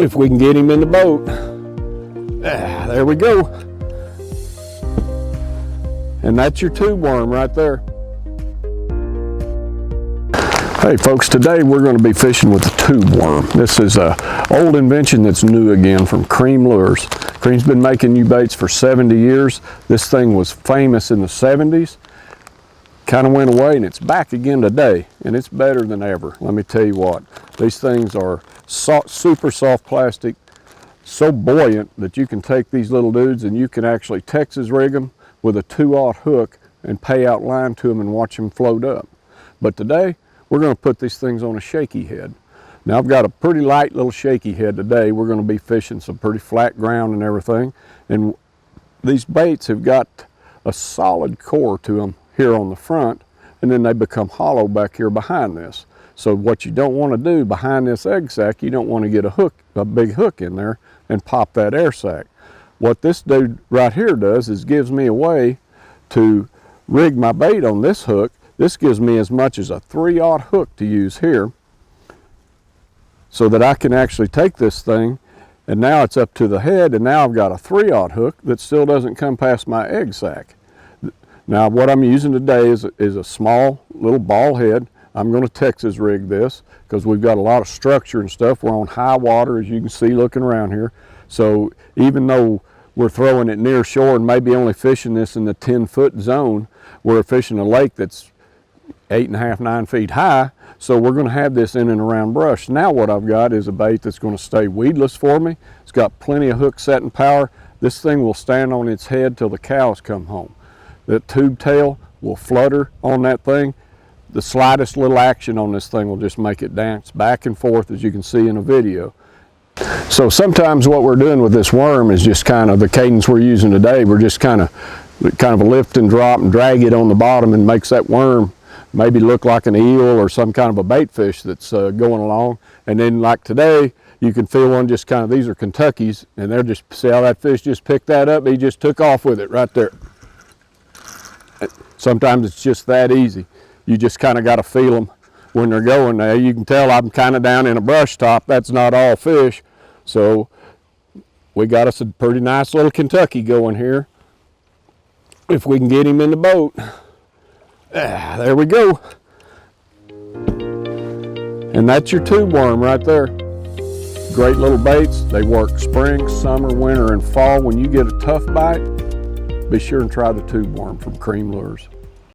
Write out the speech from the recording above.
If we can get him in the boat. There we go. And that's your tube worm right there. Hey folks, today we're going to be fishing with the tube worm. This is an old invention that's new again from Creme Lures. Creme's been making new baits for 70 years. This thing was famous in the 70s, kind of went away, and it's back again today, and it's better than ever. Let me tell you what, these things are super soft plastic, so buoyant that you can take these little dudes and you can actually Texas rig them with a 2/0 hook and pay out line to them and watch them float up. But today, we're going to put these things on a shaky head. Now I've got a pretty light little shaky head today. We're going to be fishing some pretty flat ground and everything. And these baits have got a solid core to them here on the front, and then they become hollow back here behind this. So what you don't want to do behind this egg sac, you don't want to get a big hook in there and pop that air sac. What this dude right here does is gives me a way to rig my bait on this hook. This gives me as much as a 3/0 hook to use here, so that I can actually take this thing, and now it's up to the head, and now I've got a 3/0 hook that still doesn't come past my egg sac. Now what I'm using today is a small little ball head. I'm going to Texas rig this because we've got a lot of structure and stuff. We're on high water, as you can see looking around here. So even though we're throwing it near shore and maybe only fishing this in the 10-foot zone, we're fishing a lake that's 8.5, 9 feet high, so we're going to have this in and around brush. Now what I've got is a bait that's going to stay weedless for me. It's got plenty of hook setting power. This thing will stand on its head till the cows come home. The tube tail will flutter on that thing. The slightest little action on this thing will just make it dance back and forth, as you can see in a video. So sometimes what we're doing with this worm is just kind of the cadence we're using today. We're just kind of a lift and drop and drag it on the bottom, and makes that worm maybe look like an eel or some kind of a bait fish that's going along. And then like today, you can feel one just kind of, these are Kentuckies, and they're just, see how that fish just picked that up? He just took off with it right there. Sometimes it's just that easy. You just kind of got to feel them when they're going there. You can tell I'm kind of down in a brush top. That's not all fish. So we got us a pretty nice little Kentucky going here. If we can get him in the boat. There we go. And that's your tube worm right there. Great little baits. They work spring, summer, winter, and fall. When you get a tough bite, be sure and try the tube worm from Creme Lures.